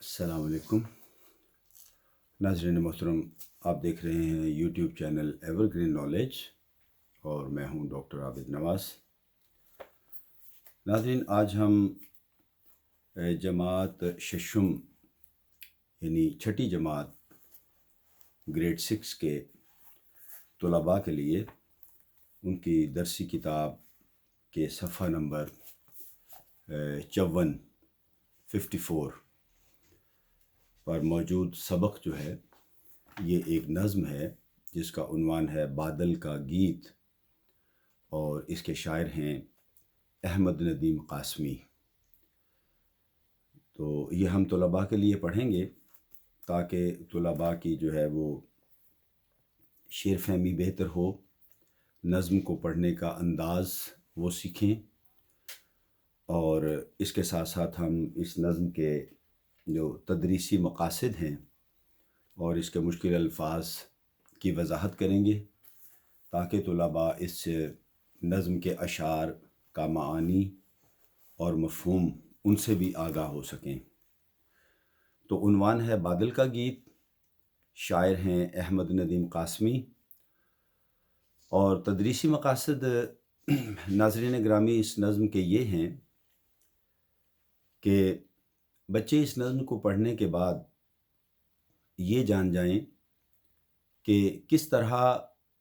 السلام علیکم ناظرین محترم، آپ دیکھ رہے ہیں YouTube channel ever green knowledge اور میں ہوں ڈاکٹر عابد نواز۔ ناظرین، آج ہم جماعت ششم یعنی چھٹی جماعت گریڈ 6 کے طلباء کے لیے ان کی درسی کتاب کے صفحہ نمبر 54 پر موجود سبق جو ہے، یہ ایک نظم ہے جس کا عنوان ہے بادل کا گیت، اور اس کے شاعر ہیں احمد ندیم قاسمی۔ تو یہ ہم طلباء کے لیے پڑھیں گے تاکہ طلباء کی جو ہے وہ شعر فہمی بہتر ہو، نظم کو پڑھنے کا انداز وہ سیکھیں، اور اس کے ساتھ ساتھ ہم اس نظم کے جو تدریسی مقاصد ہیں اور اس کے مشکل الفاظ کی وضاحت کریں گے تاکہ طلباء اس نظم کے اشعار کا معانی اور مفہوم ان سے بھی آگاہ ہو سکیں۔ تو عنوان ہے بادل کا گیت، شاعر ہیں احمد ندیم قاسمی، اور تدریسی مقاصد ناظرین گرامی اس نظم کے یہ ہیں کہ بچے اس نظم کو پڑھنے کے بعد یہ جان جائیں کہ کس طرح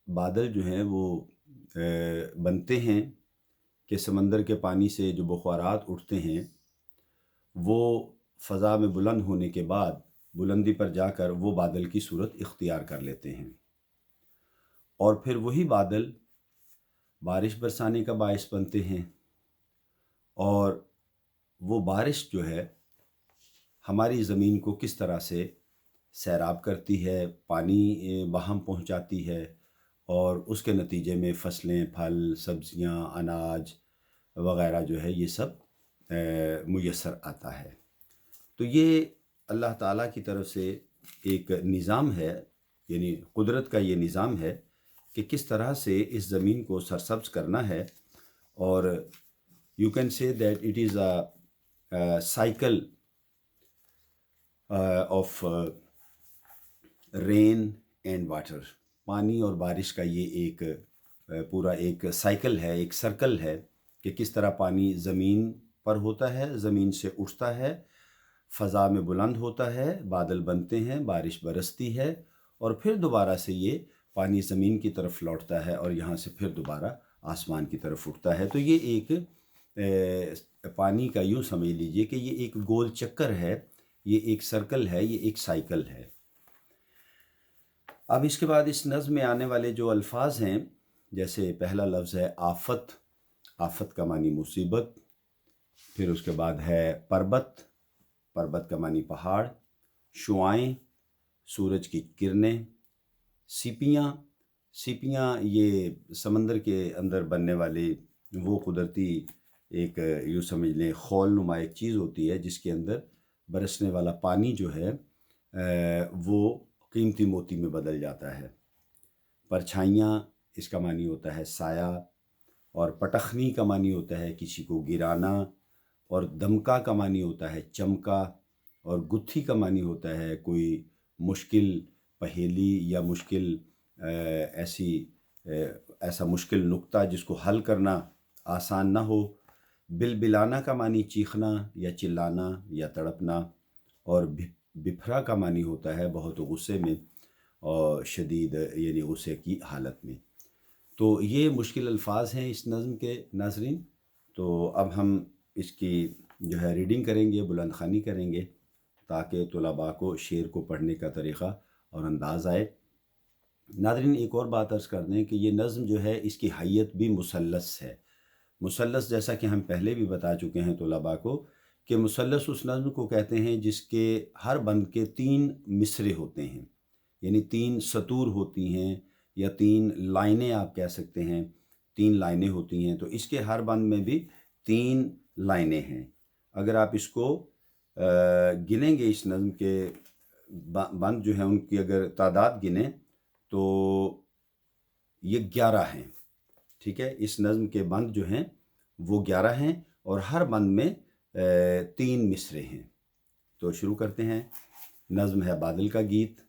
بادل جو ہیں وہ بنتے ہیں، کہ سمندر کے پانی سے جو بخارات اٹھتے ہیں وہ فضا میں بلند ہونے کے بعد بلندی پر جا کر وہ بادل کی صورت اختیار کر لیتے ہیں، اور پھر وہی بادل بارش برسانے کا باعث بنتے ہیں، اور وہ بارش جو ہے ہماری زمین کو کس طرح سے سیراب کرتی ہے، پانی وہاں پہنچاتی ہے، اور اس کے نتیجے میں فصلیں، پھل، سبزیاں، اناج وغیرہ جو ہے یہ سب میسر آتا ہے۔ تو یہ اللہ تعالیٰ کی طرف سے ایک نظام ہے، یعنی قدرت کا یہ نظام ہے کہ کس طرح سے اس زمین کو سرسبز کرنا ہے، اور you can say that it is a cycle of rain and water. پانی اور بارش کا یہ ایک پورا ایک سائیکل ہے، ایک سرکل ہے کہ کس طرح پانی زمین پر ہوتا ہے، زمین سے اٹھتا ہے، فضا میں بلند ہوتا ہے، بادل بنتے ہیں، بارش برستی ہے، اور پھر دوبارہ سے یہ پانی زمین کی طرف لوٹتا ہے اور یہاں سے پھر دوبارہ آسمان کی طرف اٹھتا ہے۔ تو یہ ایک پانی کا یوں سمجھ لیجئے کہ یہ ایک گول چکر ہے، یہ ایک سرکل ہے، یہ ایک سائیکل ہے۔ اب اس کے بعد اس نظم میں آنے والے جو الفاظ ہیں، جیسے پہلا لفظ ہے آفت، آفت کا معنی مصیبت، پھر اس کے بعد ہے پربت، پربت کا معنی پہاڑ، شعائیں، سورج کی کرنیں، سیپیاں، سیپیاں یہ سمندر کے اندر بننے والی وہ قدرتی ایک یوں سمجھ لیں خول نما ایک چیز ہوتی ہے جس کے اندر برسنے والا پانی جو ہے وہ قیمتی موتی میں بدل جاتا ہے۔ پرچھائیاں، اس کا معنی ہوتا ہے سایہ، اور پٹخنی کا معنی ہوتا ہے کسی کو گرانا، اور دمکا کا معنی ہوتا ہے چمکا، اور گتھی کا معنی ہوتا ہے کوئی مشکل پہیلی یا مشکل ایسا مشکل نقطہ جس کو حل کرنا آسان نہ ہو۔ بلبلانا کا معنی چیخنا یا چلانا یا تڑپنا، اور بپھرا کا معنی ہوتا ہے بہت غصے میں اور شدید یعنی غصے کی حالت میں۔ تو یہ مشکل الفاظ ہیں اس نظم کے ناظرین۔ تو اب ہم اس کی جو ہے ریڈنگ کریں گے، بلند خوانی کریں گے تاکہ طلباء کو شعر کو پڑھنے کا طریقہ اور انداز آئے۔ ناظرین، ایک اور بات عرض کر دیں کہ یہ نظم جو ہے اس کی حیت بھی مثلث ہے۔ مثلث جیسا کہ ہم پہلے بھی بتا چکے ہیں طلباء کو کہ مثلث اس نظم کو کہتے ہیں جس کے ہر بند کے 3 مصرے ہوتے ہیں، یعنی 3 سطور ہوتی ہیں یا 3 لائنیں آپ کہہ سکتے ہیں، 3 لائنیں ہوتی ہیں۔ تو اس کے ہر بند میں بھی 3 لائنیں ہیں۔ اگر آپ اس کو گنیں گے، اس نظم کے بند جو ہیں ان کی اگر تعداد گنیں تو یہ 11 ہیں، ٹھیک ہے۔ اس نظم کے بند جو ہیں وہ 11 ہیں، اور ہر بند میں 3 مصرے ہیں۔ تو شروع کرتے ہیں. نظم ہے بادل کا گیت.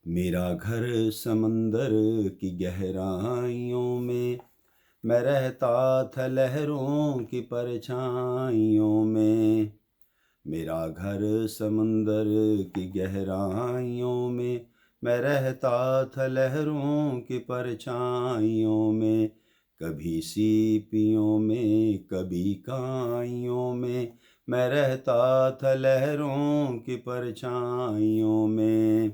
میرا گھر سمندر کی گہرائیوں میں رہتا تھا لہروں کی پرچھائیوں میں. میرا گھر سمندر کی گہرائیوں میں رہتا تھا لہروں کی پرچھائیوں میں. کبھی سیپیوں میں کبھی کائیوں میں رہتا تھا لہروں کی پرچھائیوں میں.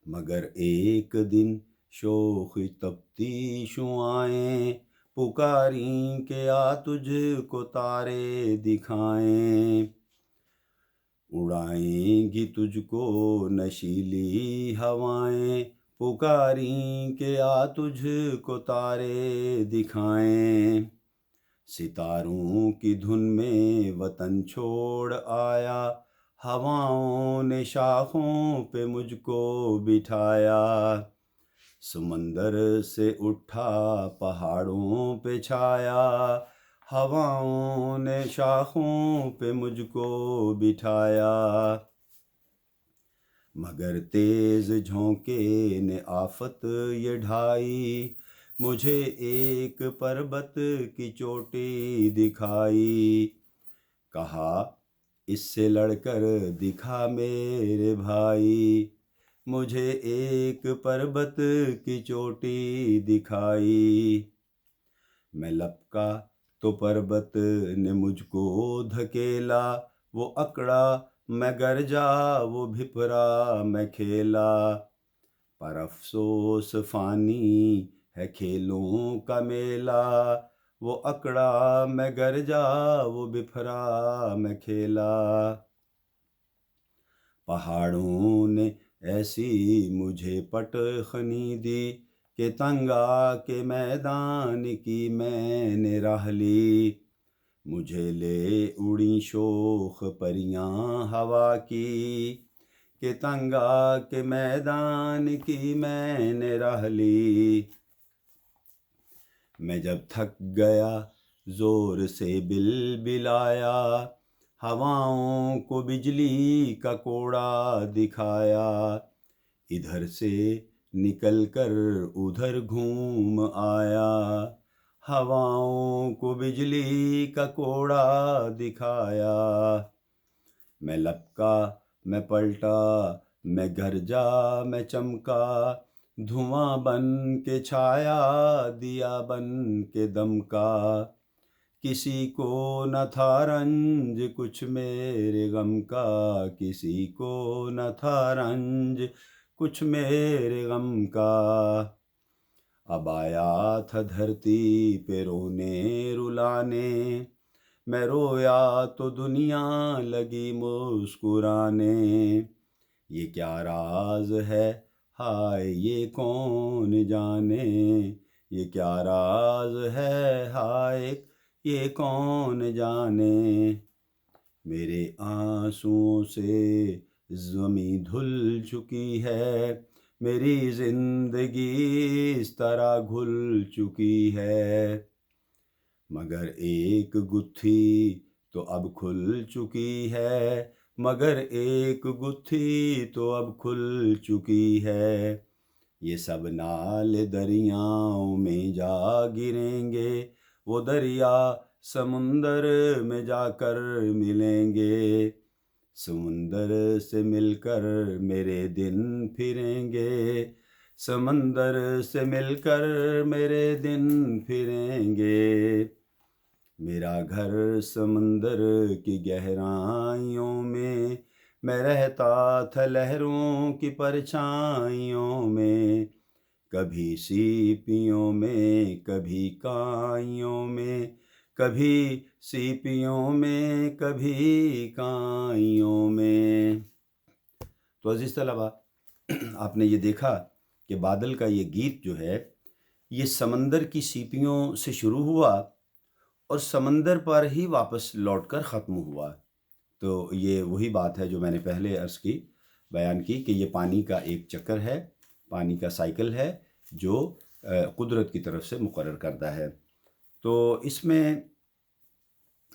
مگر ایک دن شوخ تفتیشوں آئیں پکاریں کہ آ تجھ کو تارے دکھائیں. اڑائیں گی تجھ کو نشیلی ہوائیں پکاریں کہ آ تجھ کو تارے دکھائیں. ستاروں کی دھن میں وطن چھوڑ آیا ہواؤں نے شاخوں پہ مجھ کو بٹھایا. سمندر سے اٹھا پہاڑوں پہ چھایا ہواؤں نے شاخوں پہ مجھ کو بٹھایا. مگر تیز جھونکے نے آفت یہ ڈھائی مجھے ایک پربت کی چوٹی دکھائی. کہا اس سے لڑ کر دکھا میرے بھائی مجھے ایک پربت کی چوٹی دکھائی. میں لپکا تو پربت نے مجھ کو دھکیلا وہ اکڑا میں گرجا وہ بھپرا میں کھیلا. پر افسوس فانی ہے کھیلوں کا میلہ وہ اکڑا میں گرجا وہ بھپرا میں کھیلا. پہاڑوں نے ایسی مجھے پٹ خنی دی کہ تنگ آ کے میدان کی میں نے راہ لی. مجھے لے اڑیں شوخ پریاں ہوا کی کہ تنگ آ کے میدان کی میں نے راہ لی. میں جب تھک گیا زور سے بل بلایا ہواؤں کو بجلی کا کوڑا دکھایا. ادھر سے نکل کر ادھر گھوم آیا ہواؤں کو بجلی کا کوڑا دکھایا. میں لپکا میں پلٹا میں گرجا میں چمکا دھواں بن کے چھایا دیا بن کے دمکا. کسی کو نہ تھا رنج کچھ میرے غم کا کسی کو نہ تھا رنج کچھ میرے غم کا. اب آیا تھا دھرتی پہ رونے رلانے میں رویا تو دنیا لگی مسکرانے. یہ کیا راز ہے ہائے یہ کون جانے یہ کیا راز ہے ہائے یہ کون جانے. میرے آنسوؤں سے زمیں دھل چکی ہے میری زندگی اس طرح گھل چکی ہے. مگر ایک گتھی تو اب کھل چکی ہے مگر ایک گتھی تو اب کھل چکی ہے. یہ سب نالے دریاؤں میں جا گریں گے وہ دریا سمندر میں جا کر ملیں گے. سمندر سے مل کر میرے دن پھریں گے سمندر سے مل کر میرے دن پھریں گے. میرا گھر سمندر کی گہرائیوں میں رہتا تھا لہروں کی پرچھائیوں میں. کبھی سیپیوں میں کبھی کائیوں میں کبھی سیپیوں میں کبھی کائیوں میں. تو عزیز طلبہ آپ نے یہ دیکھا کہ بادل کا یہ گیت جو ہے یہ سمندر کی سیپیوں سے شروع ہوا اور سمندر پر ہی واپس لوٹ کر ختم ہوا. تو یہ وہی بات ہے جو میں نے پہلے عرض کی بیان کی کہ یہ پانی کا ایک چکر ہے پانی کا سائیکل ہے جو قدرت کی طرف سے مقرر کردہ ہے. تو اس میں